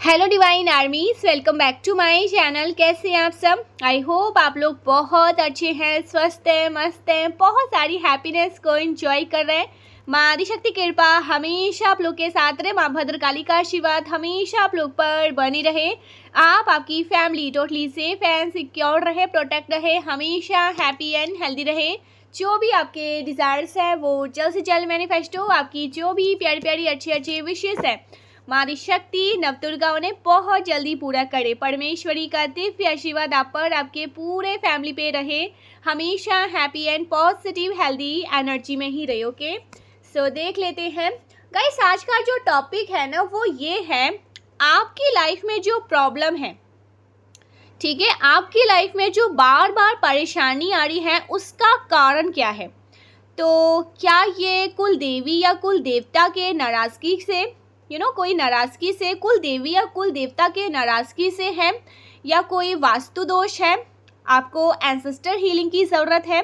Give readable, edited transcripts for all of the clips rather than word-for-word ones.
Hello divine armies, welcome back to my channel. कैसे हैं आप सब? आई होप आप लोग बहुत अच्छे हैं, स्वस्थ हैं, मस्त हैं, बहुत सारी हैप्पीनेस को एंजॉय कर रहे हैं। माँ आदिशक्ति कृपा हमेशा आप लोग के साथ रहे। माँ भद्रकाली का आशीर्वाद हमेशा आप लोग पर बनी रहे। आपकी family totally safe and secure रहे, प्रोटेक्ट रहे, हमेशा हैप्पी एंड हेल्दी रहे। जो भी आपके डिज़ायर्स है वो जल्द से जल्द मैनिफेस्ट हो। आपकी जो भी प्यारी प्यारी अच्छी विशेष है माँ आदिशक्ति नवदुर्गा उन्हें बहुत जल्दी पूरा करे। परमेश्वरी का दिव्य आशीर्वाद आप पर, आपके पूरे फैमिली पे रहे, हमेशा happy and positive healthy energy में ही रहे। ओके, सो देख लेते हैं गाइस, आज का जो टॉपिक है ना वो ये है, आपकी लाइफ में जो प्रॉब्लम है, ठीक है, आपकी लाइफ में जो बार बार परेशानी आ रही है उसका कारण क्या है। तो क्या ये कुल देवी या कुल देवता के नाराज़गी से, कोई नाराज़गी से, कुल देवी या कुल देवता के नाराज़गी से है, या कोई वास्तु दोष है, आपको एंसेस्टर हीलिंग की ज़रूरत है,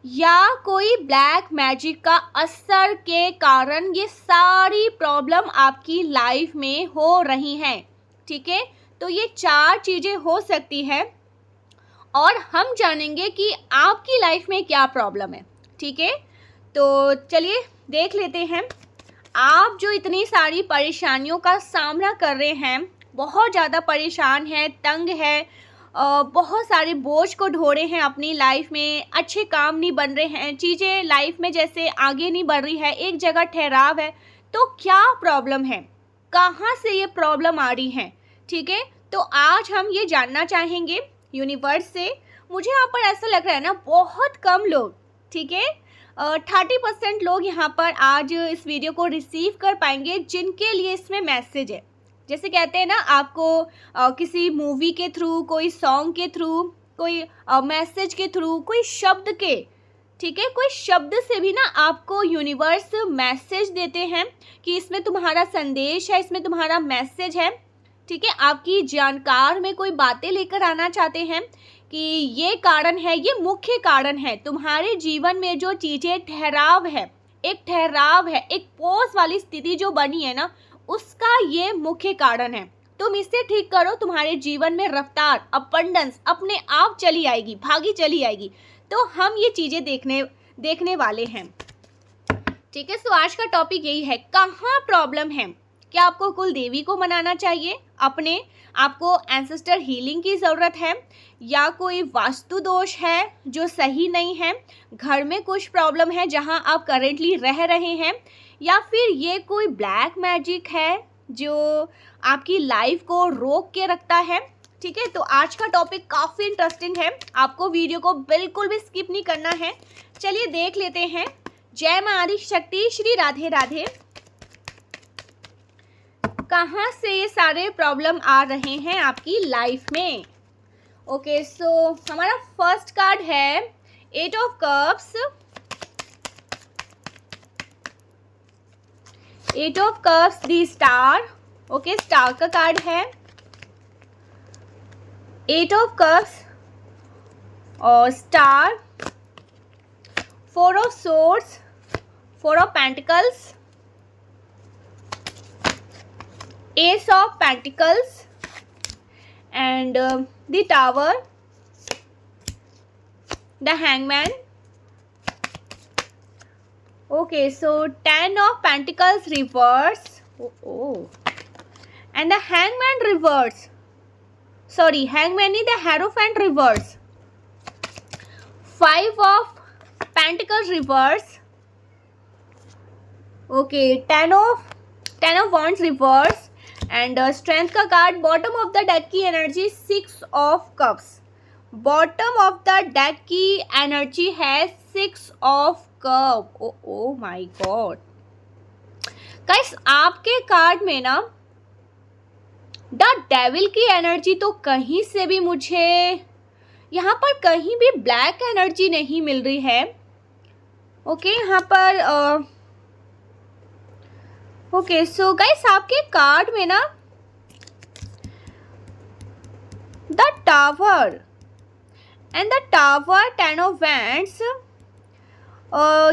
या कोई ब्लैक मैजिक का असर के कारण ये सारी प्रॉब्लम आपकी लाइफ में हो रही हैं। ठीक है, तो ये चार चीज़ें हो सकती है और हम जानेंगे कि आपकी लाइफ में क्या प्रॉब्लम है। ठीक है, तो चलिए देख लेते हैं। आप जो इतनी सारी परेशानियों का सामना कर रहे हैं, बहुत ज़्यादा परेशान हैं, तंग है, बहुत सारे बोझ को ढो रहे हैं अपनी लाइफ में, अच्छे काम नहीं बन रहे हैं, चीज़ें लाइफ में जैसे आगे नहीं बढ़ रही है, एक जगह ठहराव है। तो क्या प्रॉब्लम है, कहाँ से ये प्रॉब्लम आ रही है? ठीक है, तो आज हम ये जानना चाहेंगे यूनिवर्स से। मुझे यहाँ पर ऐसा लग रहा है ना, बहुत कम लोग, ठीक है, 30% लोग यहाँ पर आज इस वीडियो को रिसीव कर पाएंगे जिनके लिए इसमें मैसेज है। जैसे कहते हैं ना, आपको किसी मूवी के थ्रू, कोई सॉन्ग के थ्रू, कोई मैसेज के थ्रू, कोई शब्द के, ठीक है, कोई शब्द से भी ना आपको यूनिवर्स मैसेज देते हैं कि इसमें तुम्हारा संदेश है, इसमें तुम्हारा मैसेज है। ठीक है, आपकी जानकार में कोई बातें लेकर आना चाहते हैं कि ये कारण है, ये मुख्य कारण है तुम्हारे जीवन में जो चीज़ें ठहराव है, एक पॉज वाली स्थिति जो बनी है ना, उसका ये मुख्य कारण है। तुम इसे ठीक करो, तुम्हारे जीवन में रफ्तार, अबंडेंस अपने आप चली आएगी, भागी चली आएगी। तो हम ये चीज़ें देखने वाले हैं। ठीक है, तो आज का टॉपिक यही है, कहाँ प्रॉब्लम है। क्या आपको कुल देवी को मनाना चाहिए, अपने आपको एंसेस्टर हीलिंग की ज़रूरत है, या कोई वास्तु दोष है जो सही नहीं है, घर में कुछ प्रॉब्लम है जहां आप करेंटली रह रहे हैं, या फिर ये कोई ब्लैक मैजिक है जो आपकी लाइफ को रोक के रखता है। ठीक है, तो आज का टॉपिक काफ़ी इंटरेस्टिंग है, आपको वीडियो को बिल्कुल भी स्किप नहीं करना है। चलिए देख लेते हैं। जय माँ आदिशक्ति, श्री राधे राधे। कहाँ से ये सारे प्रॉब्लम आ रहे हैं आपकी लाइफ में? ओके, सो हमारा फर्स्ट कार्ड है 8 of cups. 8 of cups, the star. Okay, star का कार्ड है। 8 ऑफ कप्स और star, 4 of swords, 4 of pentacles, Ace of Pentacles and the Tower, the Hangman. Okay, so 10 of Pentacles reverse, and the Hangman reverse. Sorry, Hangman is the Hierophant reverse. 5 of Pentacles reverse. Okay, 10 of Wands reverse. And strength का card bottom of the deck की energy 6 of cups. Bottom of the deck की energy है 6 of cup. Oh my god guys, आपके card में ना the devil की energy तो कहीं से भी, मुझे यहाँ पर कहीं भी ब्लैक एनर्जी नहीं मिल रही है। ओके, यहाँ पर ओके, सो गाइस, आपके कार्ड में ना the tower and the tower, 10 of wands,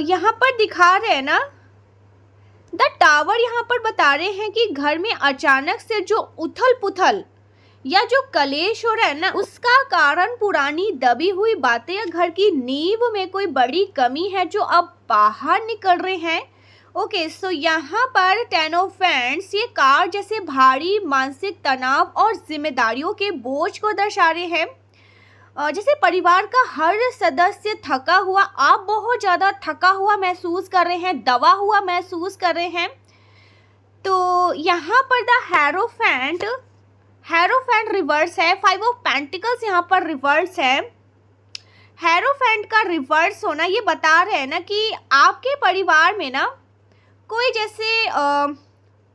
यहाँ पर दिखा रहे हैं ना द टावर यहाँ पर बता रहे हैं कि घर में अचानक से जो उथल पुथल या जो कलेश हो रहा है ना, उसका कारण पुरानी दबी हुई बातें या घर की नींव में कोई बड़ी कमी है जो अब बाहर निकल रहे हैं। ओके, सो यहाँ पर 10 ऑफ वैंड्स ये कार्ड जैसे भारी मानसिक तनाव और जिम्मेदारियों के बोझ को दर्शा रहे हैं। जैसे परिवार का हर सदस्य थका हुआ, आप बहुत ज़्यादा थका हुआ महसूस कर रहे हैं, दबा हुआ महसूस कर रहे हैं। तो यहाँ पर द हेरोफेंट रिवर्स है, 5 ऑफ पेंटिकल्स यहाँ पर रिवर्स है। हेरोफेंट का रिवर्स होना ये बता रहे हैं ना कि आपके परिवार में ना कोई जैसे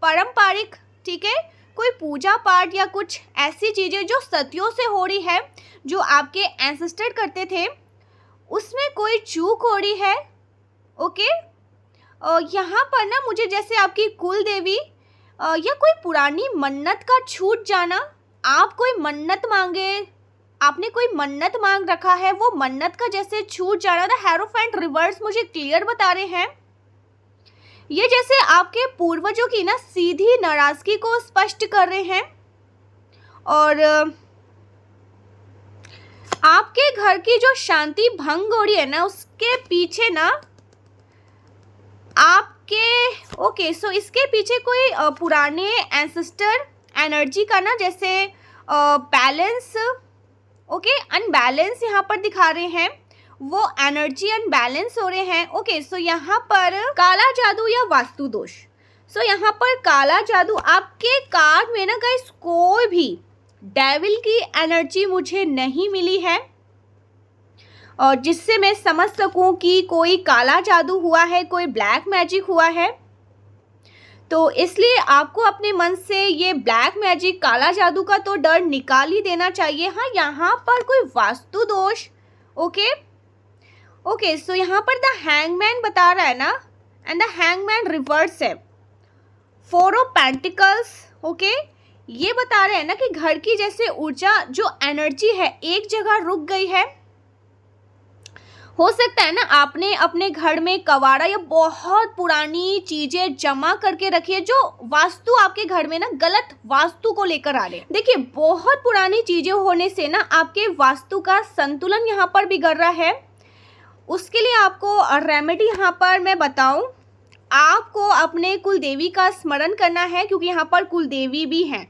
पारंपरिक, ठीक है, कोई पूजा पाठ या कुछ ऐसी चीज़ें जो सदियों से हो रही है, जो आपके एंसेस्टर करते थे, उसमें कोई चूक हो रही है। ओके, यहाँ पर ना मुझे जैसे आपकी कुल देवी या कोई पुरानी मन्नत का छूट जाना, आप कोई मन्नत मांगे, आपने कोई मन्नत मांग रखा है, वो मन्नत का जैसे छूट जाना। द हेरोफेंट रिवर्स मुझे क्लियर बता रहे हैं, ये जैसे आपके पूर्वजों की ना सीधी नाराजगी को स्पष्ट कर रहे हैं। और आपके घर की जो शांति भंग हो रही है ना, उसके पीछे ना आपके ओके, सो इसके पीछे कोई पुराने एंसेस्टर एनर्जी का ना जैसे बैलेंस, ओके, अनबैलेंस यहाँ पर दिखा रहे हैं, वो एनर्जी अनबैलेंस हो रहे हैं। ओके, सो यहाँ पर काला जादू या वास्तु दोष। सो यहाँ पर काला जादू, आपके कार्ड में ना गाइस कोई भी डेविल की एनर्जी मुझे नहीं मिली है, और जिससे मैं समझ सकूं कि कोई काला जादू हुआ है, कोई ब्लैक मैजिक हुआ है। तो इसलिए आपको अपने मन से ये ब्लैक मैजिक, काला जादू का तो डर निकाल ही देना चाहिए। हाँ, यहाँ पर कोई वास्तु दोष, ओके ओके, सो यहाँ पर द हैंगमैन बता रहा है ना, एंड द हैंगमैन रिवर्स है, 4 ऑफ पेंटिकल्स। ओके, ये बता रहे हैं ना कि घर की जैसे ऊर्जा, जो एनर्जी है, एक जगह रुक गई है। हो सकता है ना आपने अपने घर में कबाड़ा या बहुत पुरानी चीज़ें जमा करके रखी है, जो वास्तु आपके घर में ना गलत वास्तु को लेकर आ रहे हैं। देखिए, बहुत पुरानी चीज़ें होने से ना आपके वास्तु का संतुलन यहाँ पर बिगड़ रहा है। उसके लिए आपको रेमेडी यहाँ पर मैं बताऊँ, आपको अपने कुल देवी का स्मरण करना है, क्योंकि यहाँ पर कुल देवी भी हैं।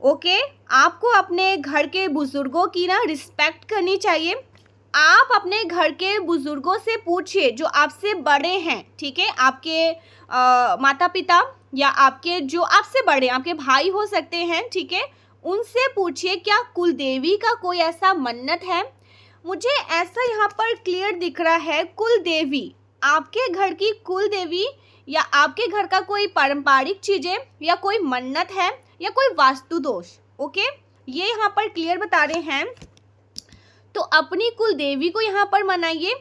ओके, आपको अपने घर के बुजुर्गों की ना रिस्पेक्ट करनी चाहिए। आप अपने घर के बुजुर्गों से पूछिए जो आपसे बड़े हैं, ठीक है, आपके माता पिता या आपके जो आपसे बड़े, आपके भाई हो सकते हैं, ठीक है, उनसे पूछिए क्या कुल देवी का कोई ऐसा मन्नत है। मुझे ऐसा यहाँ पर क्लियर दिख रहा है, कुल देवी, आपके घर की कुल देवी या आपके घर का कोई पारंपरिक चीज़ें या कोई मन्नत है या कोई वास्तु दोष। ओके, ये यहाँ पर क्लियर बता रहे हैं, तो अपनी कुल देवी को यहाँ पर मनाइए।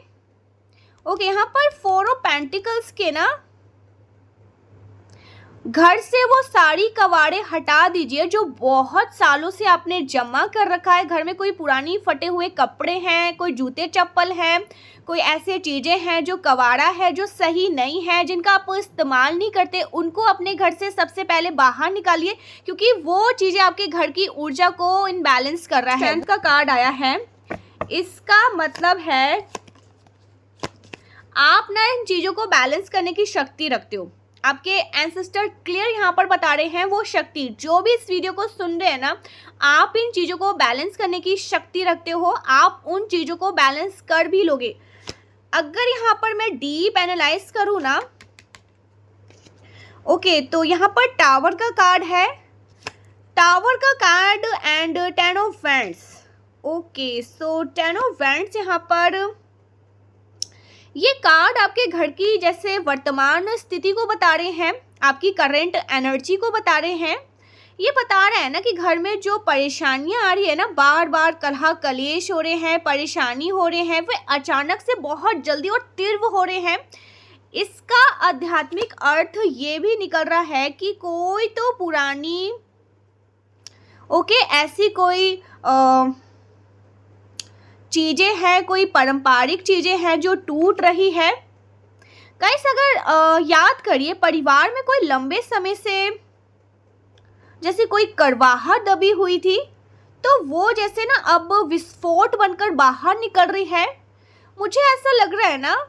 ओके, यहाँ पर 4 ऑफ पेंटिकल्स के ना घर से वो सारी कबाड़े हटा दीजिए जो बहुत सालों से आपने जमा कर रखा है। घर में कोई पुरानी फटे हुए कपड़े हैं, कोई जूते चप्पल हैं, कोई ऐसे चीज़ें हैं जो कबाड़ा है, जो सही नहीं है, जिनका आप इस्तेमाल नहीं करते, उनको अपने घर से सबसे पहले बाहर निकालिए, क्योंकि वो चीज़ें आपके घर की ऊर्जा को इनबैलेंस कर रहा है। स्ट्रेंथ का कार्ड आया है, इसका मतलब है आप ना इन चीज़ों को बैलेंस करने की शक्ति रखते हो। आपके एंसेस्टर क्लियर यहाँ पर बता रहे हैं, वो शक्ति, जो भी इस वीडियो को सुन रहे हैं ना, आप इन चीज़ों को बैलेंस करने की शक्ति रखते हो, आप उन चीज़ों को बैलेंस कर भी लोगे। अगर यहाँ पर मैं डीप एनालाइज करूँ ना, ओके, तो यहाँ पर टावर का कार्ड है, टावर का card and 10 of wands. Okay, so 10 of wands यहाँ पर ये कार्ड आपके घर की जैसे वर्तमान स्थिति को बता रहे हैं, आपकी करंट एनर्जी को बता रहे हैं। ये बता रहा है ना कि घर में जो परेशानियां आ रही है ना, बार बार कलह कलेश हो रहे हैं, परेशानी हो रहे हैं, वे अचानक से बहुत जल्दी और तीव्र हो रहे हैं। इसका आध्यात्मिक अर्थ ये भी निकल रहा है कि कोई तो पुरानी ऐसी कोई चीज़ें हैं, कोई पारंपरिक चीज़ें हैं जो टूट रही है। गाइस अगर याद करिए, परिवार में कोई लंबे समय से जैसे कोई कड़वाहट दबी हुई थी, तो वो जैसे ना अब विस्फोट बनकर बाहर निकल रही है। मुझे ऐसा लग रहा है ना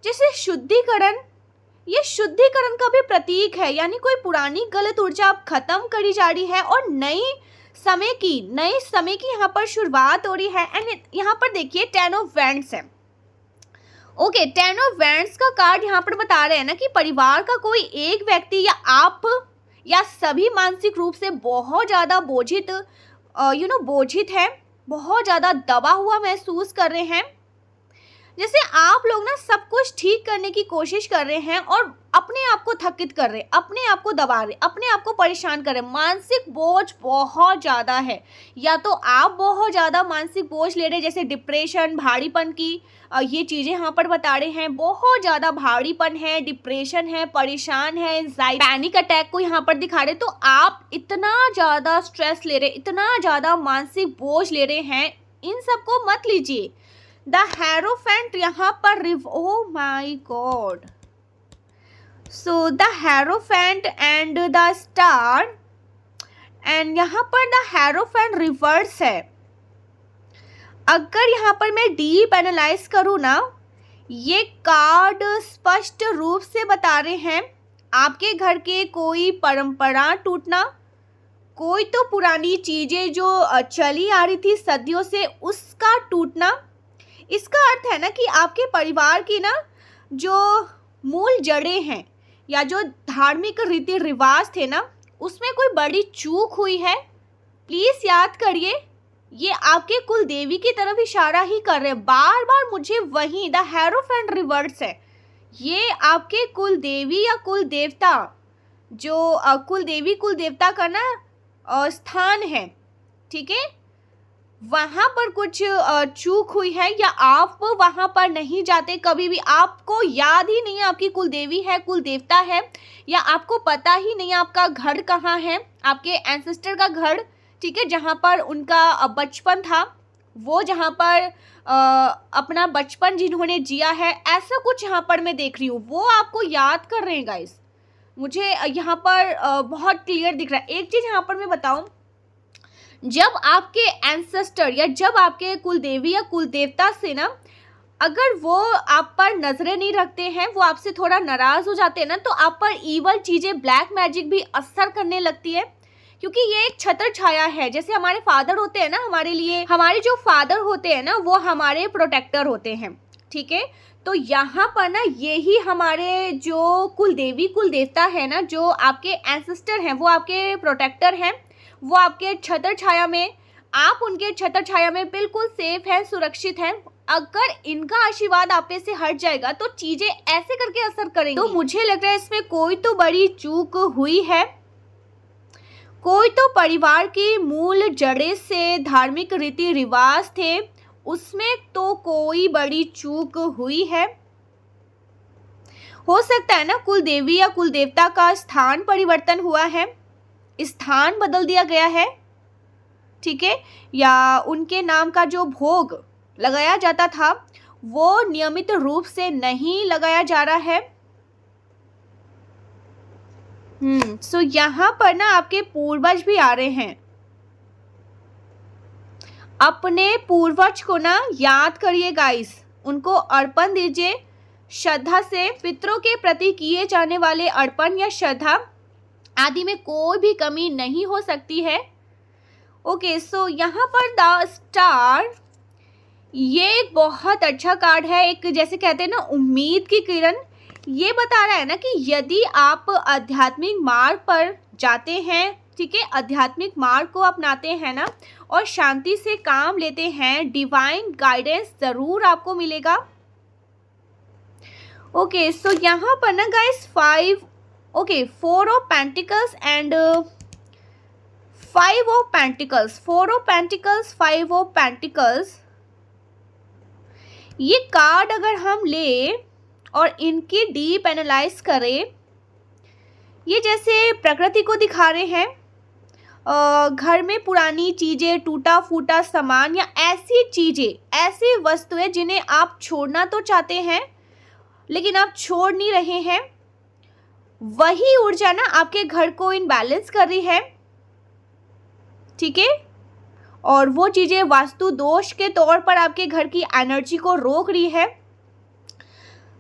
जैसे शुद्धिकरण, ये शुद्धिकरण का भी प्रतीक है, यानी कोई पुरानी गलत ऊर्जा अब खत्म करी जा रही है और नए समय की यहाँ पर शुरुआत हो रही है। एंड यहाँ पर देखिए 10 ऑफ वैंड्स है। ओके, 10 ऑफ वैंड्स का कार्ड यहाँ पर बता रहे हैं ना कि परिवार का कोई एक व्यक्ति या आप या सभी मानसिक रूप से बहुत ज़्यादा बोझित है, बहुत ज़्यादा दबा हुआ महसूस कर रहे हैं। जैसे आप लोग ना सब कुछ ठीक करने की कोशिश कर रहे हैं और अपने आप को थकित कर रहे हैं, अपने आप को दबा रहे, अपने आप को परेशान कर रहे हैं। मानसिक बोझ बहुत ज़्यादा है, या तो आप बहुत ज़्यादा मानसिक बोझ ले रहे हैं, जैसे डिप्रेशन, भारीपन की ये चीज़ें यहाँ पर बता रहे हैं। बहुत ज़्यादा भारीपन है, डिप्रेशन है, परेशान है, एंजाइटी, पैनिक अटैक को यहाँ पर दिखा रहे। तो आप इतना ज़्यादा स्ट्रेस ले रहे, इतना ज़्यादा मानसिक बोझ ले रहे हैं, इन सबको मत लीजिए। द हेरोफेंट यहाँ पर ओ my God, so the hierophant and the star, and यहाँ पर द हेरोफेंट रिवर्स है। अगर यहाँ पर मैं डीप एनालाइज करूँ ना, ये कार्ड स्पष्ट रूप से बता रहे हैं आपके घर के कोई परंपरा टूटना, कोई तो पुरानी चीज़ें जो चली आ रही थी सदियों से, उसका टूटना। इसका अर्थ है ना कि आपके परिवार की ना जो मूल जड़ें हैं या जो धार्मिक रीति रिवाज थे ना, उसमें कोई बड़ी चूक हुई है। प्लीज़ याद करिए, ये आपके कुल देवी की तरफ इशारा ही कर रहे हैं। बार बार मुझे वही द हेरोफेंट रिवर्स है। ये आपके कुल देवी या कुल देवता, जो कुल देवी कुल देवता का ना स्थान है, ठीक है, वहाँ पर कुछ चूक हुई है या आप वहाँ पर नहीं जाते कभी भी, आपको याद ही नहीं है आपकी कुल देवी है, कुल देवता है, या आपको पता ही नहीं आपका घर कहाँ है, आपके एंसेस्टर का घर, ठीक है, जहाँ पर उनका बचपन था, वो जहाँ पर अपना बचपन जिन्होंने जिया है, ऐसा कुछ यहाँ पर मैं देख रही हूँ। वो आपको याद कर रहे हैं गाइस, मुझे यहाँ पर बहुत क्लियर दिख रहा है। एक चीज़ यहाँ पर मैं बताऊँ, जब आपके एंसेस्टर या जब आपके कुल देवी या कुल देवता से ना अगर वो आप पर नजरें नहीं रखते हैं, वो आपसे थोड़ा नाराज हो जाते हैं ना, तो आप पर ईवल चीज़ें, ब्लैक मैजिक भी असर करने लगती है, क्योंकि ये एक छत्र छाया है। जैसे हमारे फादर होते हैं ना, हमारे लिए हमारे जो फादर होते हैं ना, वो हमारे प्रोटेक्टर होते हैं, ठीक है। तो यहाँ पर ना यही हमारे जो कुल देवी कुल देवता है ना, जो आपके एंसेस्टर हैं, वो आपके प्रोटेक्टर हैं, वो आपके छत्र छाया में, आप उनके छत्र छाया में बिल्कुल सेफ है, सुरक्षित है। अगर इनका आशीर्वाद आप पे से हट जाएगा तो चीजें ऐसे करके असर करेंगी। तो मुझे लग रहा है इसमें कोई तो बड़ी चूक हुई है, कोई तो परिवार की मूल जड़ें से धार्मिक रीति रिवाज थे, उसमें तो कोई बड़ी चूक हुई है। हो सकता है ना कुल देवी या कुल देवता का स्थान परिवर्तन हुआ है, स्थान बदल दिया गया है, ठीक है, या उनके नाम का जो भोग लगाया जाता था वो नियमित रूप से नहीं लगाया जा रहा है। सो यहाँ पर ना आपके पूर्वज भी आ रहे हैं। अपने पूर्वज को ना याद करिए गाइस, उनको अर्पण दीजिए श्रद्धा से। पितरों के प्रति किए जाने वाले अर्पण या श्रद्धा आदि में कोई भी कमी नहीं हो सकती है। ओके, सो यहाँ पर द स्टार, ये एक बहुत अच्छा कार्ड है, एक जैसे कहते हैं ना उम्मीद की किरण। ये बता रहा है ना कि यदि आप आध्यात्मिक मार्ग पर जाते हैं, ठीक है, आध्यात्मिक मार्ग को अपनाते हैं ना और शांति से काम लेते हैं, डिवाइन गाइडेंस ज़रूर आपको मिलेगा। ओके, सो यहाँ पर ना guys 4 of pentacles and 5 of pentacles, 4 of pentacles, 5 of pentacles, ये कार्ड अगर हम ले और इनकी डीप एनालाइज करें, ये जैसे प्रकृति को दिखा रहे हैं। घर में पुरानी चीज़ें, टूटा फूटा सामान या ऐसी चीज़ें, ऐसी वस्तुएं जिन्हें आप छोड़ना तो चाहते हैं लेकिन आप छोड़ नहीं रहे हैं। वही ऊर्जा ना आपके घर को इनबैलेंस कर रही है, ठीक है, और वो चीज़ें वास्तु दोष के तौर पर आपके घर की एनर्जी को रोक रही है।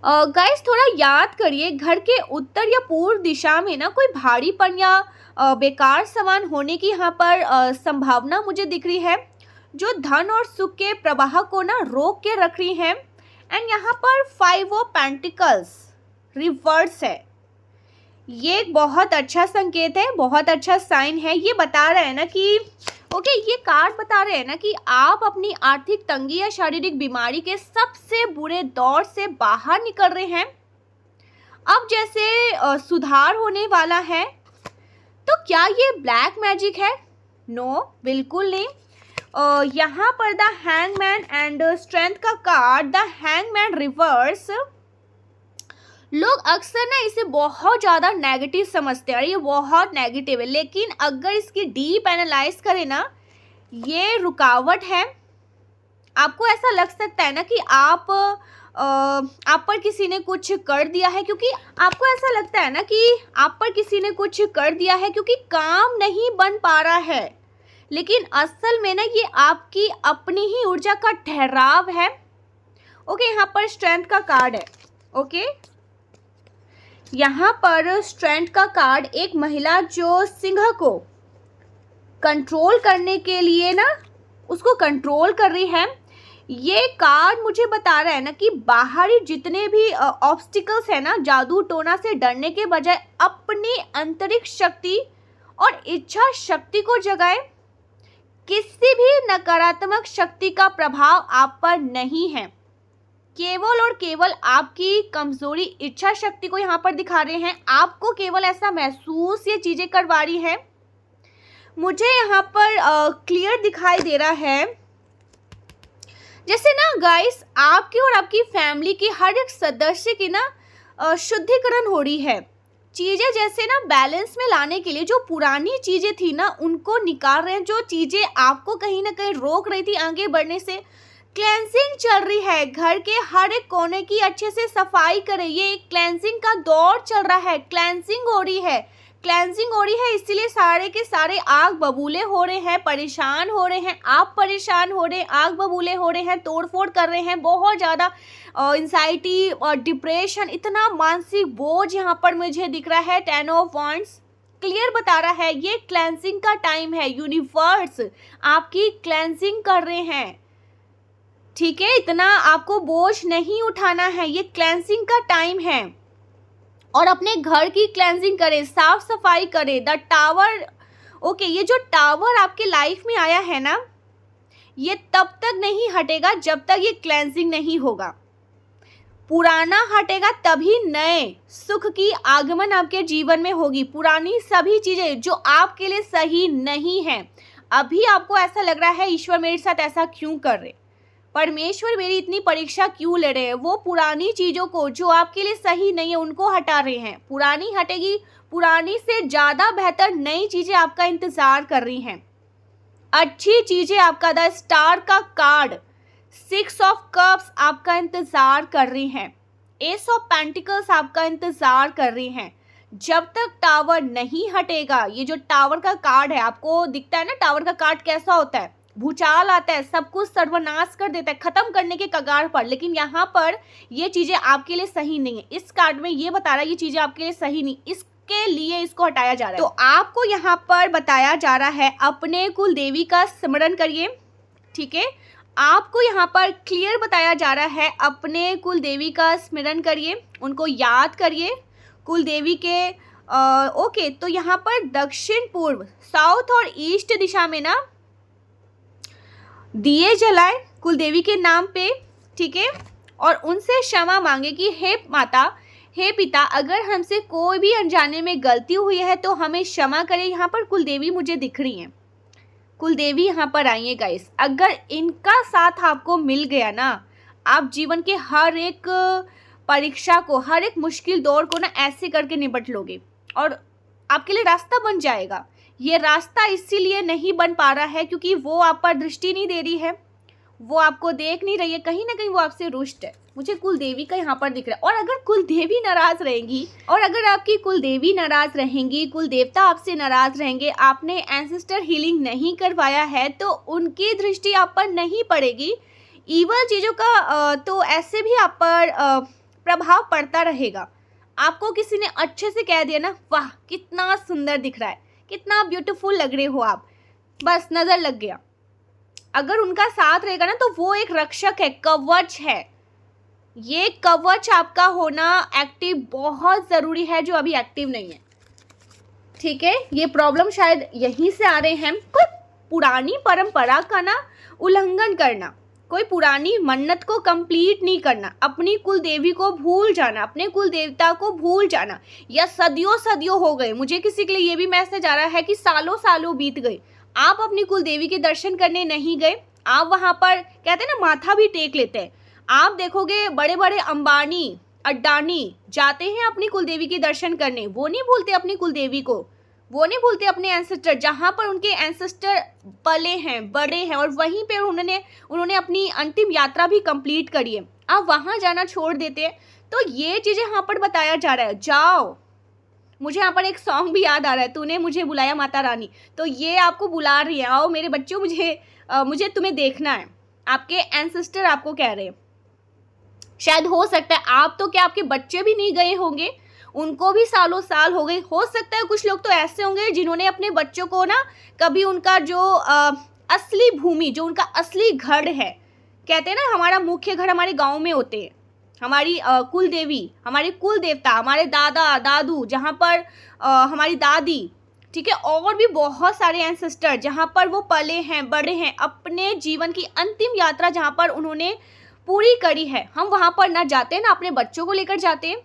गाइस थोड़ा याद करिए, घर के उत्तर या पूर्व दिशा में ना कोई भारीपन या बेकार सामान होने की यहाँ पर संभावना मुझे दिख रही है, जो धन और सुख के प्रवाह को ना रोक के रख रही है। एंड यहाँ पर 5 ऑफ पेंटिकल्स रिवर्स है। ये एक बहुत अच्छा संकेत है, बहुत अच्छा साइन है। ये बता रहा है ना कि ये कार्ड बता रहे हैं ना कि आप अपनी आर्थिक तंगी या शारीरिक बीमारी के सबसे बुरे दौर से बाहर निकल रहे हैं। अब जैसे सुधार होने वाला है। तो क्या ये ब्लैक मैजिक है? नो, बिल्कुल नहीं। यहाँ पर द हैंगमैन एंड स्ट्रेंथ का कार्ड, द हैंगमैन रिवर्स, लोग अक्सर ना इसे बहुत ज़्यादा नेगेटिव समझते हैं, ये बहुत नेगेटिव है, लेकिन अगर इसकी डीप एनालाइज करें ना, ये रुकावट है। आपको ऐसा लग सकता है ना कि आप पर किसी ने कुछ कर दिया है, क्योंकि आपको ऐसा लगता है ना कि आप पर किसी ने कुछ कर दिया है क्योंकि काम नहीं बन पा रहा है, लेकिन असल में ना ये आपकी अपनी ही ऊर्जा का ठहराव है। ओके, यहाँ पर स्ट्रेंथ का कार्ड है। ओके, यहाँ पर स्ट्रेंथ का कार्ड, एक महिला जो सिंह को कंट्रोल करने के लिए ना उसको कंट्रोल कर रही है। ये कार्ड मुझे बता रहा है ना कि बाहरी जितने भी ऑब्स्टिकल्स है ना, जादू टोना से डरने के बजाय अपनी आंतरिक शक्ति और इच्छा शक्ति को जगाए। किसी भी नकारात्मक शक्ति का प्रभाव आप पर नहीं है, केवल और केवल आपकी कमजोरी इच्छा शक्ति को यहाँ पर दिखा रहे हैं। आपको केवल ऐसा महसूस ये चीजें करवा रही है। मुझे यहाँ पर क्लियर दिखाई दे रहा है जैसे ना गाइस, आपकी और आपकी फैमिली की हर एक सदस्य की ना शुद्धिकरण हो रही है। चीज़ें जैसे ना बैलेंस में लाने के लिए जो पुरानी चीज़ें थी ना उनको निकाल रहे हैं, जो चीज़ें आपको कहीं ना कहीं रोक रही थी आगे बढ़ने से। क्लेंजिंग चल रही है, घर के हर एक कोने की अच्छे से सफाई करें। ये एक क्लेंजिंग का दौर चल रहा है, क्लेंजिंग हो रही है, क्लेंजिंग हो रही है। इसीलिए सारे के सारे आग बबूले हो रहे हैं, परेशान हो रहे हैं, आप परेशान हो रहे हैं, आग बबूले हो रहे हैं, तोड़फोड़ कर रहे हैं, बहुत ज़्यादा एंजाइटी और डिप्रेशन, इतना मानसिक बोझ यहाँ पर मुझे दिख रहा है। 10 ऑफ वांड्स क्लियर बता रहा है ये क्लेंजिंग का टाइम है। यूनिवर्स आपकी क्लेंजिंग कर रहे हैं, ठीक है, इतना आपको बोझ नहीं उठाना है, ये क्लेंजिंग का टाइम है। और अपने घर की क्लेंजिंग करें, साफ सफाई करें। द टावर, ओके, ये जो टावर आपके लाइफ में आया है ना, ये तब तक नहीं हटेगा जब तक ये क्लेंजिंग नहीं होगा। पुराना हटेगा तभी नए सुख की आगमन आपके जीवन में होगी। पुरानी सभी चीजें जो आपके लिए सही नहीं है, अभी आपको ऐसा लग रहा है ईश्वर मेरे साथ ऐसा क्यों कर रहे, परमेश्वर मेरी इतनी परीक्षा क्यों ले रहे हैं, वो पुरानी चीज़ों को जो आपके लिए सही नहीं है उनको हटा रहे हैं। पुरानी हटेगी, पुरानी से ज़्यादा बेहतर नई चीज़ें आपका इंतज़ार कर रही हैं, अच्छी चीज़ें आपका। द स्टार का कार्ड, 6 ऑफ कप्स आपका इंतज़ार कर रही हैं, एस ऑफ पेंटिकल्स आपका इंतज़ार कर रही हैं। जब तक टावर नहीं हटेगा, ये जो टावर का कार्ड है, आपको दिखता है ना टावर का कार्ड कैसा होता है, भूचाल आता है, सब कुछ सर्वनाश कर देता है, खत्म करने के कगार पर। लेकिन यहाँ पर ये चीजें आपके लिए सही नहीं है। इस कार्ड में ये बता रहा है ये चीजें आपके लिए सही नहीं, इसके लिए इसको हटाया जा रहा है। तो आपको यहाँ पर बताया जा रहा है अपने कुल देवी का स्मरण करिए, ठीक है। आपको यहाँ पर क्लियर बताया जा रहा है अपने कुल देवी का स्मरण करिए, उनको याद करिए, कुल देवी के ओके। तो यहाँ पर दक्षिण पूर्व, साउथ और ईस्ट दिशा में ना दिए जलाए कुल देवी के नाम पे, ठीक है, और उनसे क्षमा मांगे कि हे माता, हे पिता, अगर हमसे कोई भी अनजाने में गलती हुई है तो हमें क्षमा करें। यहाँ पर कुल देवी मुझे दिख रही हैं, कुल देवी यहाँ पर आई है गाइस। अगर इनका साथ आपको मिल गया ना, आप जीवन के हर एक परीक्षा को, हर एक मुश्किल दौर को ना ऐसे करके निपट लोगे और आपके लिए रास्ता बन जाएगा। ये रास्ता इसीलिए नहीं बन पा रहा है क्योंकि वो आप पर दृष्टि नहीं दे रही है, वो आपको देख नहीं रही है, कहीं ना कहीं वो आपसे रुष्ट है। मुझे कुल देवी का यहाँ पर दिख रहा है। और अगर कुल देवी नाराज रहेंगी, और अगर आपकी कुल देवी नाराज रहेंगी, कुल देवता आपसे नाराज रहेंगे, आपने एंसेस्टर हीलिंग नहीं करवाया है, तो उनकी दृष्टि आप पर नहीं पड़ेगी। ईवल चीज़ों का तो ऐसे भी आप पर प्रभाव पड़ता रहेगा। आपको किसी ने अच्छे से कह दिया ना, वाह कितना सुंदर दिख रहा है, कितना ब्यूटीफुल लग रहे हो आप, बस नज़र लग गया। अगर उनका साथ रहेगा ना तो वो एक रक्षक है, कवच है। ये कवच आपका होना एक्टिव बहुत ज़रूरी है, जो अभी एक्टिव नहीं है। ठीक है, ये प्रॉब्लम शायद यहीं से आ रहे हैं। कोई पुरानी परंपरा का ना उल्लंघन करना, कोई पुरानी मन्नत को कंप्लीट नहीं करना, अपनी कुल देवी को भूल जाना, अपने कुल देवता को भूल जाना, या सदियों सदियों हो गए। मुझे किसी के लिए ये भी मैसेज आ रहा है कि सालों सालों बीत गए, आप अपनी कुल देवी के दर्शन करने नहीं गए। आप वहाँ पर कहते हैं ना माथा भी टेक लेते हैं। आप देखोगे बड़े बड़े अंबानी, अड्डानी जाते हैं अपनी कुल देवी के दर्शन करने, वो नहीं भूलते अपनी कुल देवी को, वो नहीं भूलते अपने एंसेस्टर, जहाँ पर उनके एंसेस्टर पले हैं, बड़े हैं, और वहीं पे उन्होंने अपनी अंतिम यात्रा भी कंप्लीट करी है। आप वहाँ जाना छोड़ देते हैं। तो ये चीज़ें यहाँ पर बताया जा रहा है, जाओ। मुझे यहाँ पर एक सॉन्ग भी याद आ रहा है, तूने मुझे बुलाया माता रानी, तो ये आपको बुला रही है, आओ मेरे बच्चों, मुझे तुम्हें देखना है। आपके एंसेस्टर आपको कह रहे हैं। शायद हो सकता है आप तो क्या, आपके बच्चे भी नहीं गए होंगे, उनको भी सालों साल हो गए। हो सकता है कुछ लोग तो ऐसे होंगे जिन्होंने अपने बच्चों को ना कभी उनका जो असली भूमि, जो उनका असली घर है, कहते हैं ना हमारा मुख्य घर हमारे गाँव में होते हैं, हमारी कुल देवी, हमारे कुल देवता, हमारे दादा दादू, जहाँ पर हमारी दादी, ठीक है, और भी बहुत सारे एंसेस्टर जहाँ पर वो पले हैं, बड़े हैं, अपने जीवन की अंतिम यात्रा जहाँ पर उन्होंने पूरी करी है। हम वहाँ पर ना जाते हैं, ना अपने बच्चों को लेकर जाते हैं,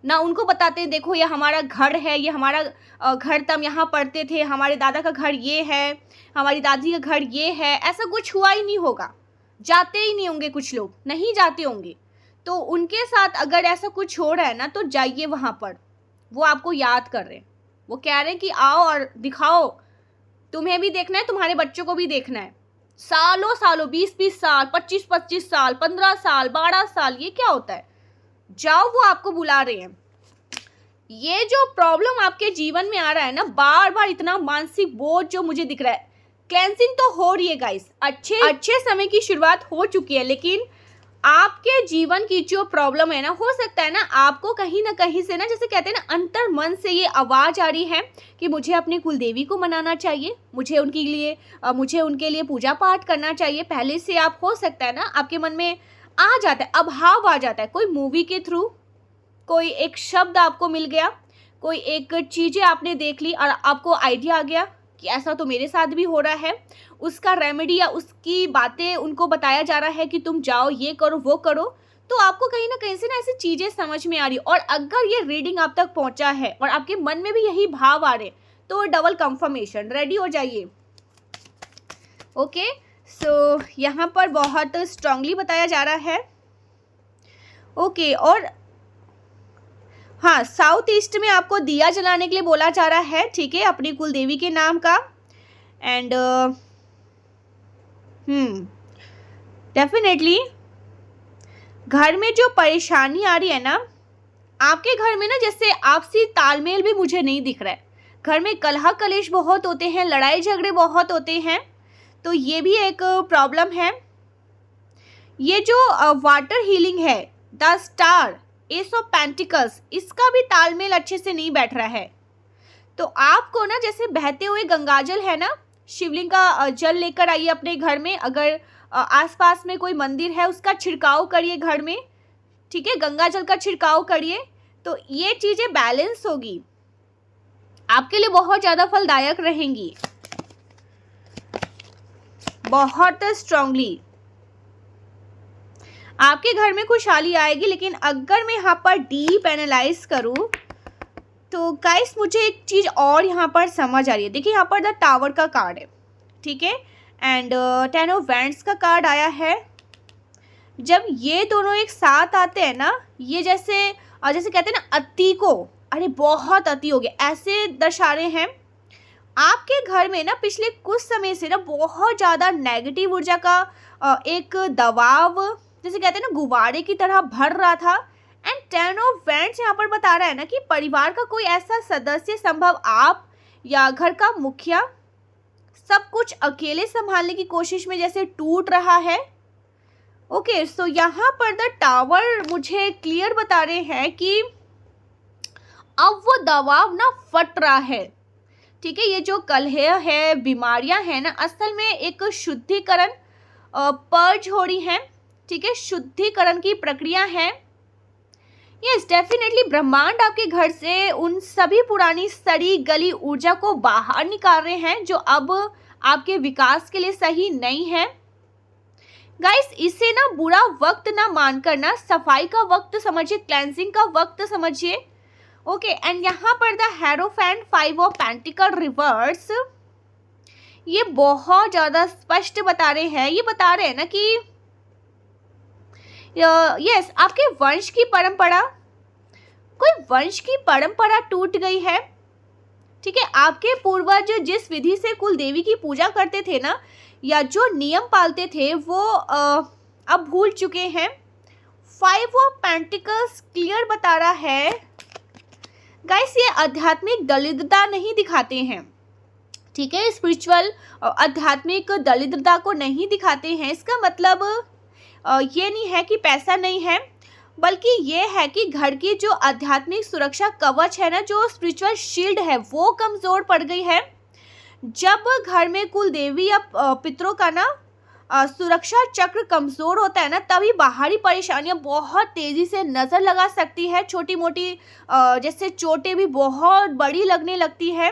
ना उनको बताते हैं देखो ये हमारा घर है, ये हमारा घर तम यहाँ पढ़ते थे, हमारे दादा का घर ये है, हमारी दादी का घर ये है। ऐसा कुछ हुआ ही नहीं होगा, जाते ही नहीं होंगे, कुछ लोग नहीं जाते होंगे। तो उनके साथ अगर ऐसा कुछ हो रहा है ना, तो जाइए वहाँ पर, वो आपको याद कर रहे हैं, वो कह रहे हैं कि आओ और दिखाओ, तुम्हें भी देखना है, तुम्हारे बच्चों को भी देखना है। सालों सालों, 20-20 साल, 25-25 साल, 15 साल, 12 साल, ये क्या होता है, जाओ, वो आपको बुला रहे हैं। ये जो प्रॉब्लम आपके जीवन में आ रहा है ना, बार बार इतना मानसिक बोझ जो मुझे दिख रहा है, क्लेंसिंग तो हो रही है गाइस, अच्छे समय की शुरुआत हो चुकी है, लेकिन आपके जीवन की जो प्रॉब्लम है ना, हो सकता है ना आपको कहीं ना कहीं से ना, जैसे कहते हैं ना, अंतर मन से ये आवाज़ आ रही है कि मुझे अपनी कुल देवी को मनाना चाहिए, मुझे उनके लिए पूजा पाठ करना चाहिए। पहले से आप, हो सकता है ना आपके मन में आ जाता है, अभाव आ जाता है, कोई मूवी के थ्रू कोई एक शब्द आपको मिल गया, कोई एक चीज़ें आपने देख ली और आपको आइडिया आ गया कि ऐसा तो मेरे साथ भी हो रहा है। उसका रेमेडी या उसकी बातें उनको बताया जा रहा है कि तुम जाओ, ये करो, वो करो। तो आपको कहीं ना कहीं से ना ऐसी चीज़ें समझ में आ रही, और अगर ये रीडिंग आप तक पहुंचा है और आपके मन में भी यही भाव आ रहे, तो डबल कंफर्मेशन, रेडी हो जाइए। ओके, सो यहाँ पर बहुत स्ट्रांगली बताया जा रहा है। ओके, और हाँ, साउथ ईस्ट में आपको दिया जलाने के लिए बोला जा रहा है, ठीक है, अपनी कुल देवी के नाम का। एंड डेफिनेटली घर में जो परेशानी आ रही है ना, आपके घर में ना जैसे आपसी तालमेल भी मुझे नहीं दिख रहा है, घर में कलह कलेश बहुत होते हैं, लड़ाई झगड़े बहुत होते हैं, तो ये भी एक प्रॉब्लम है। ये जो वाटर हीलिंग है, the star, S of pentacles, इसका भी तालमेल अच्छे से नहीं बैठ रहा है। तो आपको ना जैसे बहते हुए गंगाजल है ना, शिवलिंग का जल लेकर आइए अपने घर में, अगर आसपास में कोई मंदिर है उसका छिड़काव करिए घर में, ठीक है, गंगा जल का छिड़काव करिए, तो ये चीज़ें बैलेंस होगी, आपके लिए बहुत ज़्यादा फलदायक रहेंगी, बहुत स्ट्रांगली आपके घर में खुशहाली आएगी। लेकिन अगर मैं यहाँ पर डीप एनालाइज करूँ तो गाइस मुझे एक चीज़ और यहाँ पर समझ आ रही है। देखिए यहाँ पर द टावर का कार्ड है, ठीक है, एंड 10 ऑफ वैंड्स का कार्ड आया है। जब ये दोनों एक साथ आते हैं ना, ये जैसे कहते हैं ना अति को, अरे बहुत अति हो गया, ऐसे दर्शा रहे हैं। आपके घर में ना पिछले कुछ समय से ना बहुत ज़्यादा नेगेटिव ऊर्जा का एक दबाव, जैसे कहते हैं ना, गुब्बारे की तरह भर रहा था। एंड 10 ऑफ वैंड्स यहाँ पर बता रहा है ना कि परिवार का कोई ऐसा सदस्य, संभव आप या घर का मुखिया, सब कुछ अकेले संभालने की कोशिश में जैसे टूट रहा है। ओके, सो यहाँ पर द टावर मुझे क्लियर बता रहे हैं कि अब वो दबाव ना फट रहा है। ठीक है, ये जो कलह है, बीमारियां हैं ना, असल में एक शुद्धिकरण, पर्ज हो रही है। ठीक है, शुद्धिकरण की प्रक्रिया है। यस, डेफिनेटली ब्रह्मांड आपके घर से उन सभी पुरानी सड़ी गली ऊर्जा को बाहर निकाल रहे हैं जो अब आपके विकास के लिए सही नहीं है। गाइस, इसे ना बुरा वक्त ना मानकर ना सफाई का वक्त समझिए, क्लेंजिंग का वक्त समझिए। ओके, एंड यहाँ पर the hierophant 5 of pentacle reverse, ये बहुत ज़्यादा स्पष्ट बता रहे हैं। ये बता रहे हैं ना कि यस, आपके वंश की परंपरा, कोई वंश की परंपरा टूट गई है। ठीक है, आपके पूर्वज जिस विधि से कुल देवी की पूजा करते थे ना, या जो नियम पालते थे, वो अब भूल चुके हैं। 5 ऑफ पेंटिकल्स क्लियर बता रहा है गाइस, ये आध्यात्मिक दरिद्रता नहीं दिखाते हैं। ठीक है, स्पिरिचुअल आध्यात्मिक दरिद्रता को नहीं दिखाते हैं। इसका मतलब ये नहीं है कि पैसा नहीं है, बल्कि ये है कि घर की जो आध्यात्मिक सुरक्षा कवच है ना, जो स्पिरिचुअल शील्ड है, वो कमज़ोर पड़ गई है। जब घर में कुल देवी या पितरों का ना सुरक्षा चक्र कमज़ोर होता है ना, तभी बाहरी परेशानियां बहुत तेज़ी से नज़र लगा सकती है। छोटी मोटी जैसे चोटें भी बहुत बड़ी लगने लगती है,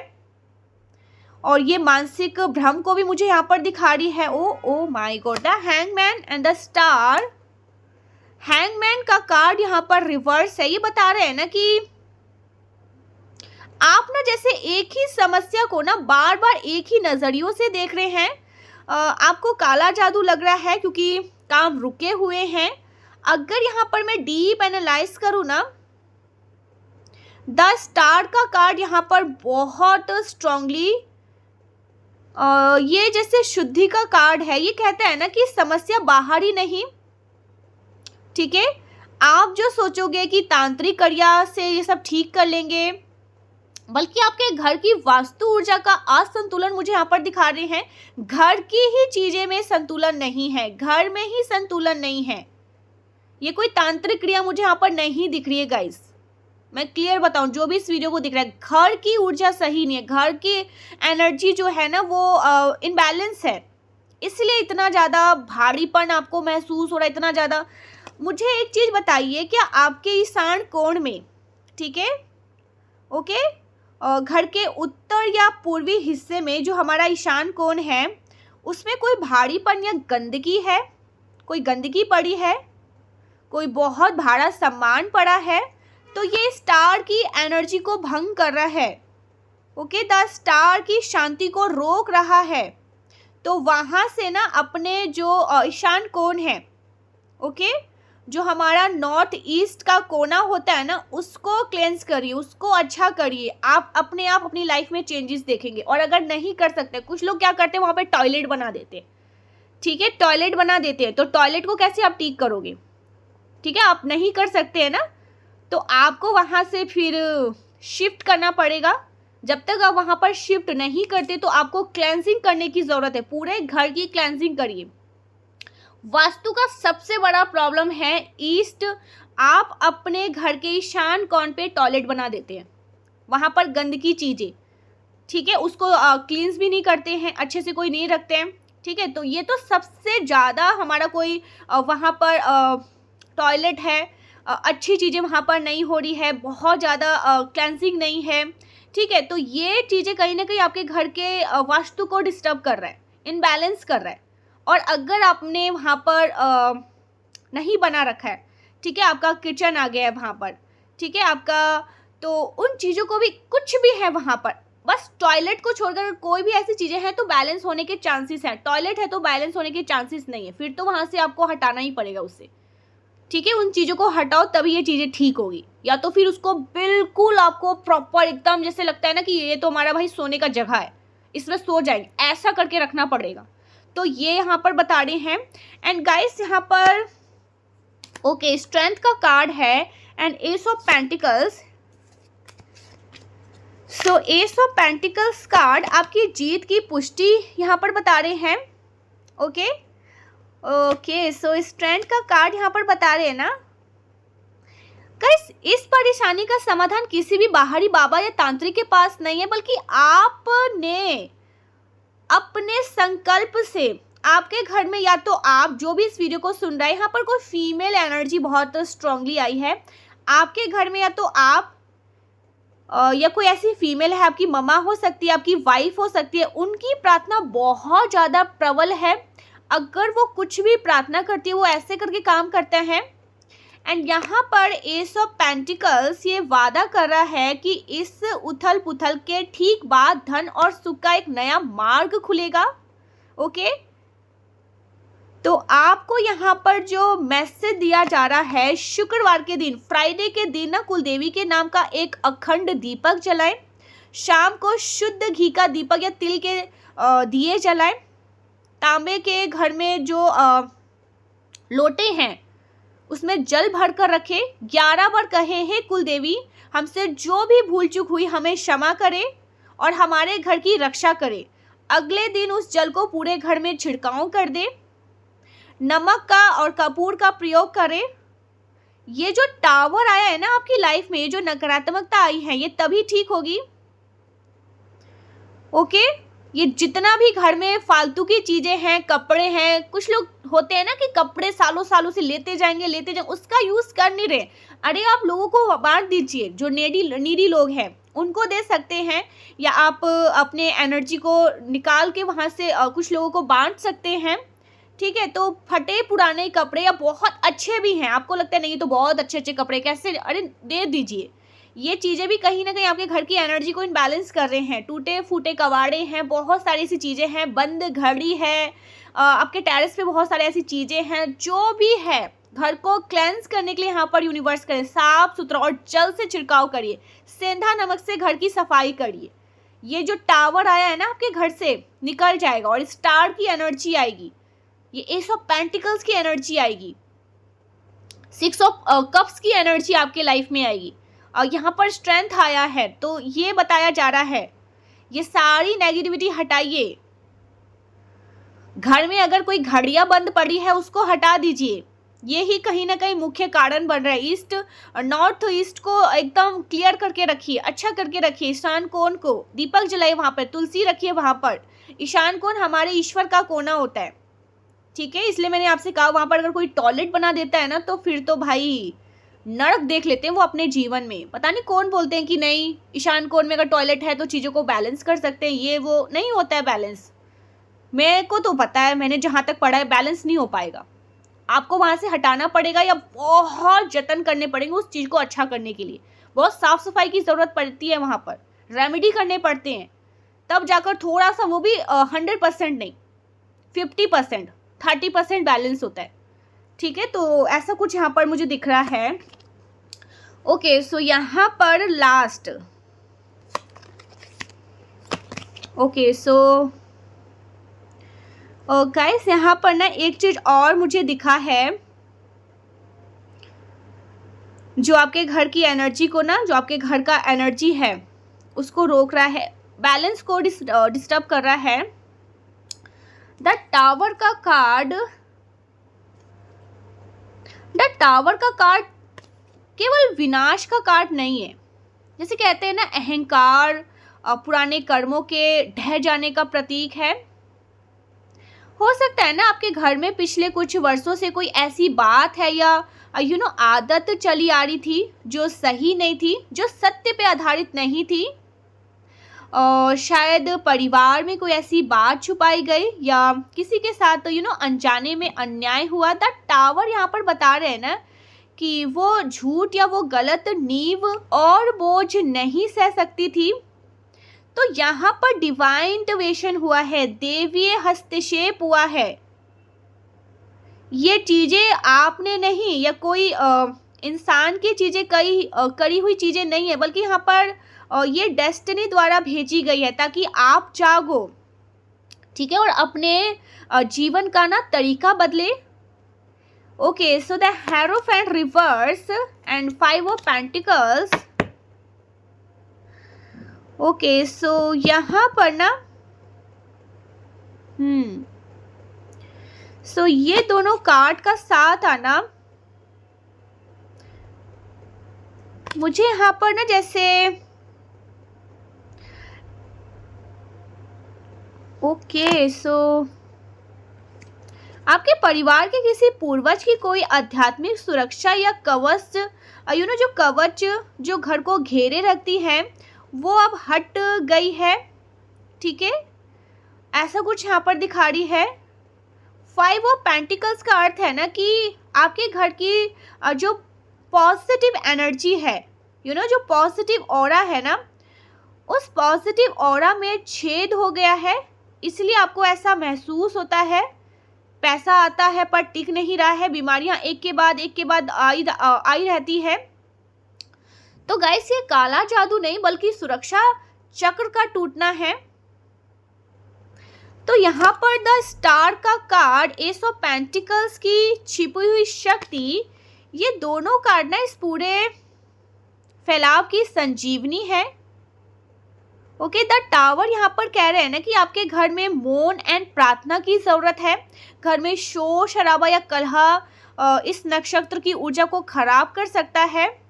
और ये मानसिक भ्रम को भी मुझे यहाँ पर दिखा रही है। ओ my God, the hangman and the star. Hangman का कार्ड यहाँ पर रिवर्स है। ये बता रहे हैं ना कि आप ना जैसे एक ही समस्या को ना बार बार एक ही नज़रियों से देख रहे हैं। आपको काला जादू लग रहा है क्योंकि काम रुके हुए हैं। अगर यहाँ पर मैं डीप एनालाइज करूँ ना, द स्टार का कार्ड यहाँ पर बहुत स्ट्रांगली, ये जैसे शुद्धि का कार्ड है। ये कहता है ना कि समस्या बाहर ही नहीं, ठीक है, आप जो सोचोगे कि तांत्रिक क्रिया से ये सब ठीक कर लेंगे, बल्कि आपके घर की वास्तु ऊर्जा का असंतुलन मुझे यहाँ पर दिखा रहे हैं। घर की ही चीजें में संतुलन नहीं है, घर में ही संतुलन नहीं है। ये कोई तांत्रिक क्रिया मुझे यहाँ पर नहीं दिख रही है गाइस। मैं क्लियर बताऊं, जो भी इस वीडियो को दिख रहा है, घर की ऊर्जा सही नहीं है, घर की एनर्जी जो है ना वो इनबैलेंस है, इसलिए इतना ज़्यादा भारीपन आपको महसूस हो रहा है, इतना ज़्यादा। मुझे एक चीज़ बताइए, क्या आपके ईशान कोण में, ठीक है, ओके, घर के उत्तर या पूर्वी हिस्से में जो हमारा ईशान कोण है, उसमें कोई भारीपन या गंदगी है, कोई गंदगी पड़ी है, कोई बहुत भारा सामान पड़ा है, तो ये स्टार की एनर्जी को भंग कर रहा है। ओके, द स्टार की शांति को रोक रहा है। तो वहाँ से ना अपने जो ईशान कोण है, ओके, जो हमारा नॉर्थ ईस्ट का कोना होता है ना, उसको क्लेंस करिए, उसको अच्छा करिए। आप अपने आप अपनी लाइफ में चेंजेस देखेंगे। और अगर नहीं कर सकते, कुछ लोग क्या करते हैं, वहाँ पे टॉयलेट बना देते हैं, ठीक है, टॉयलेट बना देते हैं, तो टॉयलेट को कैसे आप ठीक करोगे, ठीक है, आप नहीं कर सकते हैं ना, तो आपको वहाँ से फिर शिफ्ट करना पड़ेगा। जब तक आप वहाँ पर शिफ्ट नहीं करते तो आपको क्लेंजिंग करने की ज़रूरत है, पूरे घर की क्लेंजिंग करिए। वास्तु का सबसे बड़ा प्रॉब्लम है ईस्ट। आप अपने घर के ईशान कोण पे टॉयलेट बना देते हैं, वहाँ पर गंदगी चीज़ें, ठीक है, उसको क्लींस भी नहीं करते हैं, अच्छे से कोई नहीं रखते हैं, ठीक है। तो ये तो सबसे ज़्यादा हमारा कोई वहाँ पर टॉयलेट है, अच्छी चीज़ें वहाँ पर नहीं हो रही है, बहुत ज़्यादा क्लेंजिंग नहीं है, ठीक है। तो ये चीज़ें कहीं ना कहीं आपके घर के वास्तु को डिस्टर्ब कर रहा है, इनबैलेंस कर रहा है। और अगर आपने वहाँ पर नहीं बना रखा है, ठीक है, आपका किचन आ गया है वहाँ पर, ठीक है, आपका, तो उन चीज़ों को भी, कुछ भी है वहाँ पर, बस टॉयलेट को छोड़कर कोई भी ऐसी चीज़ें हैं तो बैलेंस होने के चांसेस हैं। टॉयलेट है तो बैलेंस होने के चांसेस नहीं है, फिर तो वहाँ से आपको हटाना ही पड़ेगा उससे, ठीक है। उन चीज़ों को हटाओ तभी ये चीज़ें ठीक होगी, या तो फिर उसको बिल्कुल आपको प्रॉपर एकदम जैसे लगता है ना कि ये तो हमारा भाई सोने का जगह है, इसमें सो जाएंगे, ऐसा करके रखना पड़ेगा। तो ये यहाँ पर बता रहे हैं। एंड गाइस यहाँ पर ओके स्ट्रेंथ का कार्ड है and S of pentacles. So S of pentacles card आपकी जीत की पुष्टि यहाँ पर बता रहे हैं। ओके ओके सो स्ट्रेंथ का कार्ड यहाँ पर बता रहे हैं ना गाइस, इस परेशानी का समाधान किसी भी बाहरी बाबा या तांत्रिक के पास नहीं है, बल्कि आपने अपने संकल्प से, आपके घर में या तो आप जो भी इस वीडियो को सुन रहे हैं, यहाँ पर कोई फीमेल एनर्जी बहुत स्ट्रांगली आई है आपके घर में, या तो आप या कोई ऐसी फीमेल है, आपकी मम्मा हो सकती है, आपकी वाइफ हो सकती है, उनकी प्रार्थना बहुत ज़्यादा प्रबल है। अगर वो कुछ भी प्रार्थना करती है वो ऐसे करके काम करते हैं। एंड यहाँ पर एस ऑफ पेंटिकल्स ये वादा कर रहा है कि इस उथल पुथल के ठीक बाद धन और सुख का एक नया मार्ग खुलेगा। ओके तो आपको यहाँ पर जो मैसेज दिया जा रहा है, शुक्रवार के दिन, फ्राइडे के दिन ना कुलदेवी के नाम का एक अखंड दीपक जलाएं, शाम को शुद्ध घी का दीपक या तिल के दिए जलाएं, तांबे के घर में जो लोटे हैं उसमें जल भर कर रखें, 11 बार कहे हे कुलदेवी हमसे जो भी भूल चूक हुई हमें क्षमा करें और हमारे घर की रक्षा करें। अगले दिन उस जल को पूरे घर में छिड़काव कर दे, नमक का और कपूर का प्रयोग करें। ये जो टावर आया है ना आपकी लाइफ में, ये जो नकारात्मकता आई है ये तभी ठीक होगी। ओके ये जितना भी घर में फालतू की चीजें हैं, कपड़े हैं, कुछ लोग होते हैं ना कि कपड़े सालों सालों से लेते जाएंगे, उसका यूज कर नहीं रहे, अरे आप लोगों को बांट दीजिए, जो नीडी लोग हैं उनको दे सकते हैं, या आप अपने एनर्जी को निकाल के वहां से कुछ लोगों को बांट सकते हैं। ठीक है, तो फटे पुराने कपड़े या बहुत अच्छे भी हैं, आपको लगता है नहीं तो बहुत अच्छे अच्छे कपड़े कैसे, अरे दे दीजिए। ये चीज़ें भी कहीं ना कहीं आपके घर की एनर्जी को इनबैलेंस कर रहे हैं। टूटे फूटे कबाड़े हैं, बहुत सारी ऐसी चीज़ें हैं, बंद घड़ी है, आपके टेरेस पे बहुत सारी ऐसी चीज़ें हैं, जो भी है घर को क्लेंस करने के लिए यहाँ पर यूनिवर्स करें, साफ सुथरा और जल से छिड़काव करिए, सेंधा नमक से घर की सफाई करिए। ये जो टावर आया है ना आपके घर से निकल जाएगा और स्टार की एनर्जी आएगी, ये एस ऑफ पेंटिकल्स की एनर्जी आएगी, 6 ऑफ कप्स की एनर्जी आपके लाइफ में आएगी। और यहाँ पर स्ट्रेंथ आया है, तो ये बताया जा रहा है ये सारी नेगेटिविटी हटाइए। घर में अगर कोई घड़ियां बंद पड़ी है उसको हटा दीजिए, ये ही कहीं ना कहीं मुख्य कारण बन रहा है। ईस्ट नॉर्थ ईस्ट को एकदम क्लियर करके रखिए, अच्छा करके रखिए। ईशान कोण को दीपक जलाइए, वहां पर तुलसी रखिए, वहां पर ईशान कोण हमारे ईश्वर का कोना होता है। ठीक है, इसलिए मैंने आपसे कहा वहां पर अगर कोई टॉयलेट बना देता है ना तो फिर तो भाई नरक देख लेते हैं वो अपने जीवन में। पता नहीं कौन बोलते हैं कि नहीं ईशान कोण में अगर टॉयलेट है तो चीज़ों को बैलेंस कर सकते हैं, ये वो नहीं होता है बैलेंस। मेरे को तो पता है, मैंने जहाँ तक पढ़ा है बैलेंस नहीं हो पाएगा, आपको वहाँ से हटाना पड़ेगा या बहुत जतन करने पड़ेंगे उस चीज़ को अच्छा करने के लिए। बहुत साफ सफाई की ज़रूरत पड़ती है, वहाँ पर रेमेडी करने पड़ते हैं, तब जाकर थोड़ा सा, वो भी 100% नहीं, 50%, 30% बैलेंस होता है। ठीक है, तो ऐसा कुछ यहाँ पर मुझे दिख रहा है। ओके सो यहाँ पर लास्ट, ओके सो गाइस यहाँ पर ना एक चीज और मुझे दिखा है जो आपके घर की एनर्जी को ना, जो आपके घर का एनर्जी है उसको रोक रहा है, बैलेंस को डिस्टर्ब कर रहा है। द टावर का कार्ड, द टावर का कार्ड केवल विनाश का कार्ड नहीं है। जैसे कहते हैं ना अहंकार, पुराने कर्मों के ढह जाने का प्रतीक है। हो सकता है ना आपके घर में पिछले कुछ वर्षों से कोई ऐसी बात है या आदत चली आ रही थी जो सही नहीं थी, जो सत्य पे आधारित नहीं थी। शायद परिवार में कोई ऐसी बात छुपाई गई या किसी के साथ अनजाने में अन्याय हुआ। द टावर यहाँ पर बता रहे हैं ना कि वो झूठ या वो गलत नींव और बोझ नहीं सह सकती थी, तो यहाँ पर डिवाइन इंटरवेंशन हुआ है, देवीय हस्तक्षेप हुआ है। ये चीज़ें आपने नहीं या कोई इंसान की चीज़ें करी हुई चीज़ें नहीं है, बल्कि यहाँ पर ये डेस्टिनी द्वारा भेजी गई है ताकि आप जागो, ठीक है, और अपने जीवन का ना तरीका बदले। Okay, so the hierophant reverse and 5 of pentacles. Okay, so यहाँ पर ना सो ये दोनों कार्ड का साथ आना, मुझे यहाँ पर ना जैसे ओके, सो आपके परिवार के किसी पूर्वज की कोई आध्यात्मिक सुरक्षा या कवच, जो कवच जो घर को घेरे रखती है वो अब हट गई है, ठीक है, ऐसा कुछ यहाँ पर दिखा रही है। 5 ऑफ पेंटिकल्स का अर्थ है ना कि आपके घर की जो पॉजिटिव एनर्जी है, जो पॉजिटिव ऑरा है ना, उस पॉजिटिव ऑरा में छेद हो गया है, इसलिए आपको ऐसा महसूस होता है। पैसा आता है पर टिक नहीं रहा है, बीमारियां एक के बाद आई रहती है। तो गाइस, ये काला जादू नहीं बल्कि सुरक्षा चक्र का टूटना है। तो यहाँ पर द स्टार का कार्ड, एस ऑफ पेंटिकल्स की छिपी हुई शक्ति, ये दोनों कार्ड ना इस पूरे फैलाव की संजीवनी है। ओके, द टावर यहाँ पर कह रहे हैं ना कि आपके घर में मौन एंड प्रार्थना की जरूरत है। घर में शोर शराबा या कलह इस नक्षत्र की ऊर्जा को खराब कर सकता है।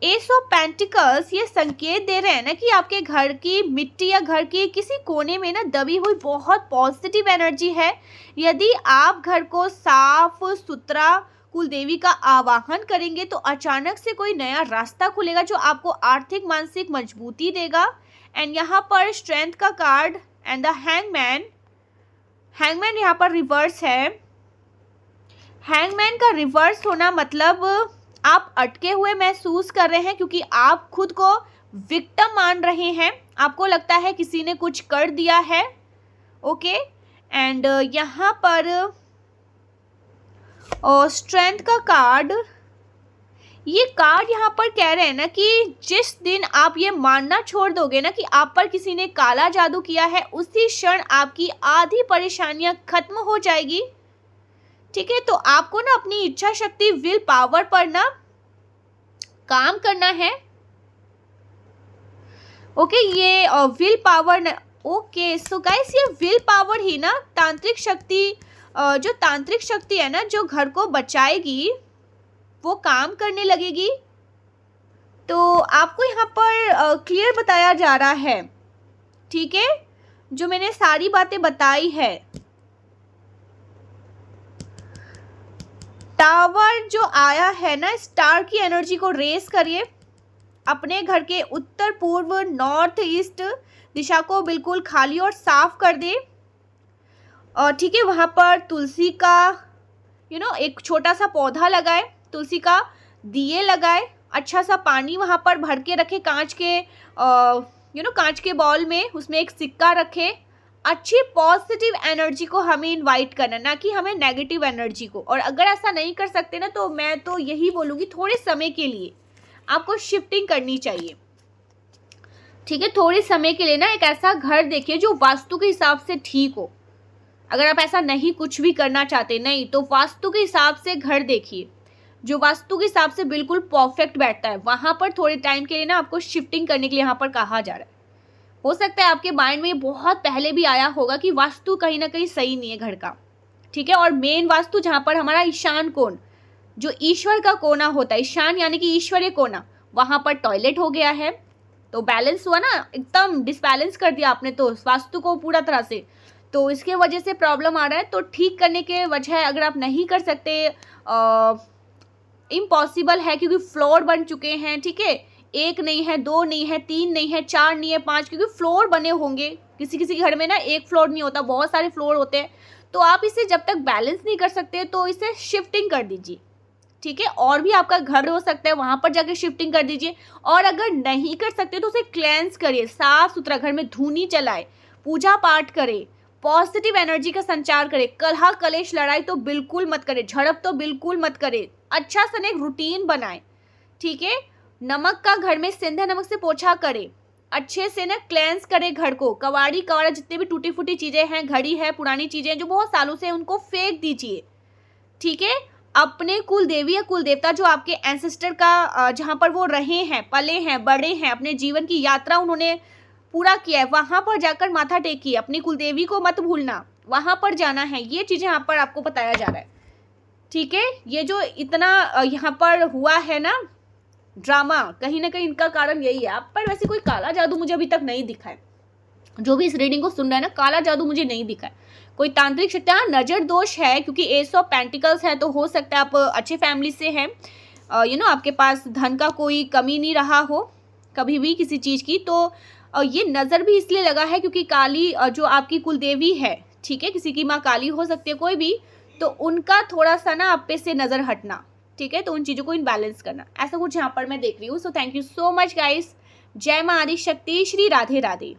एस ऑफ पेंटिकल्स ये संकेत दे रहे हैं ना कि आपके घर की मिट्टी या घर के किसी कोने में ना दबी हुई बहुत पॉजिटिव एनर्जी है। यदि आप घर को साफ सुथरा कुल देवी का आवाहन करेंगे तो अचानक से कोई नया रास्ता खुलेगा जो आपको आर्थिक मानसिक मजबूती देगा। एंड यहाँ पर स्ट्रेंथ का कार्ड एंड द हैंगमैन यहाँ पर रिवर्स है। हैंगमैन का रिवर्स होना मतलब आप अटके हुए महसूस कर रहे हैं क्योंकि आप खुद को विक्टिम मान रहे हैं, आपको लगता है किसी ने कुछ कर दिया है। ओके, एंड यहाँ पर और स्ट्रेंथ का कार्ड, ये कार्ड यहाँ पर कह रहे हैं ना कि जिस दिन आप ये मानना छोड़ दोगे ना कि आप पर किसी ने काला जादू किया है, उसी क्षण आपकी आधी परेशानियां खत्म हो जाएगी, ठीक है। तो आपको ना अपनी इच्छा शक्ति विल पावर पर ना काम करना है। ओके, ये will power, okay, so guys, ये विल पावर ही ना तांत्रिक शक्ति, जो तांत्रिक शक्ति है ना जो घर को बचाएगी, वो काम करने लगेगी। तो आपको यहाँ पर क्लियर बताया जा रहा है, ठीक है, जो मैंने सारी बातें बताई है। टावर जो आया है ना, स्टार की एनर्जी को रेस करिए, अपने घर के उत्तर पूर्व नॉर्थ ईस्ट दिशा को बिल्कुल खाली और साफ कर दे, और ठीक है, वहाँ पर तुलसी का एक छोटा सा पौधा लगाए, तुलसी का दिए लगाए, अच्छा सा पानी वहाँ पर भर के रखे, कांच के बॉल में, उसमें एक सिक्का रखे। अच्छी पॉजिटिव एनर्जी को हमें इनवाइट करना, ना कि हमें नेगेटिव एनर्जी को। और अगर ऐसा नहीं कर सकते ना, तो मैं तो यही बोलूँगी थोड़े समय के लिए आपको शिफ्टिंग करनी चाहिए, ठीक है। थोड़े समय के लिए ना एक ऐसा घर देखिए जो वास्तु के हिसाब से ठीक हो। अगर आप ऐसा नहीं कुछ भी करना चाहते, नहीं तो वास्तु के हिसाब से घर देखिए जो वास्तु के हिसाब से बिल्कुल परफेक्ट बैठता है। वहाँ पर थोड़े टाइम के लिए ना आपको शिफ्टिंग करने के लिए यहाँ पर कहा जा रहा है। हो सकता है आपके माइंड में बहुत पहले भी आया होगा कि वास्तु कहीं ना कहीं सही नहीं है घर का, ठीक है। और मेन वास्तु जहाँ पर हमारा ईशान कोण, जो ईश्वर का कोना होता है, ईशान यानी कि ईश्वरीय कोना, वहाँ पर टॉयलेट हो गया है, तो बैलेंस हुआ ना, एकदम डिसबैलेंस कर दिया आपने तो वास्तु को पूरा तरह से। तो इसके वजह से प्रॉब्लम आ रहा है। तो ठीक करने के वजह अगर आप नहीं कर सकते, इम्पॉसिबल है क्योंकि फ्लोर बन चुके हैं, ठीक है। 1 नहीं है, 2 नहीं है, 3 नहीं है, 4 नहीं है, 5, क्योंकि फ्लोर बने होंगे। किसी किसी घर में ना 1 फ्लोर नहीं होता, बहुत सारे फ्लोर होते हैं। तो आप इसे जब तक बैलेंस नहीं कर सकते तो इसे शिफ्टिंग कर दीजिए, ठीक है। और भी आपका घर हो सकता है, वहाँ पर जाकर शिफ्टिंग कर दीजिए। और अगर नहीं कर सकते तो उसे क्लेंस करिए, साफ सुथरा घर में धूनी चलाए, पूजा पाठ करे, पॉजिटिव एनर्जी का संचार करे। कलह कलेश लड़ाई तो बिल्कुल मत करे, झड़प तो बिल्कुल मत करे। अच्छा सा एक रूटीन बनाए, ठीक है। नमक का घर में सिंधा नमक से पोछा करे, अच्छे से ना क्लेंस करे घर को, कवाड़ी कवाड़ा जितने भी टूटी फूटी चीज़ें हैं, घड़ी है, पुरानी चीज़ें जो बहुत सालों से, उनको फेंक दीजिए, ठीक है। अपने कुल देवी या कुल देवता जो आपके एंसेस्टर का जहाँ पर वो रहे हैं, पले हैं, बड़े हैं, अपने जीवन की यात्रा उन्होंने पूरा किया है, वहाँ पर जाकर माथा टेकिए। अपनी कुल देवी को मत भूलना, वहाँ पर जाना है। ये चीज़ें यहाँ पर आपको बताया जा रहा है, ठीक है। ये जो इतना यहाँ पर हुआ है ना ड्रामा, कहीं ना कहीं इनका कारण यही है। आप पर वैसे कोई काला जादू मुझे अभी तक नहीं दिखा है, जो भी इस रीडिंग को सुन रहा है ना, काला जादू मुझे नहीं दिखा है। कोई तांत्रिक शक्ति, हाँ नजर दोष है, क्योंकि एस ऑफ पेंटिकल्स है, तो हो सकता है आप अच्छे फैमिली से हैं, आपके पास धन का कोई कमी नहीं रहा हो कभी भी किसी चीज़ की। तो ये नज़र भी इसलिए लगा है क्योंकि काली जो आपकी कुल देवी है, ठीक है, किसी की माँ काली हो सकती है कोई भी, तो उनका थोड़ा सा ना आप पे से नज़र हटना, ठीक है, तो उन चीज़ों को इनबैलेंस करना, ऐसा कुछ यहाँ पर मैं देख रही हूँ। So thank you so much guys. जय माँ आदि शक्ति, श्री राधे राधे।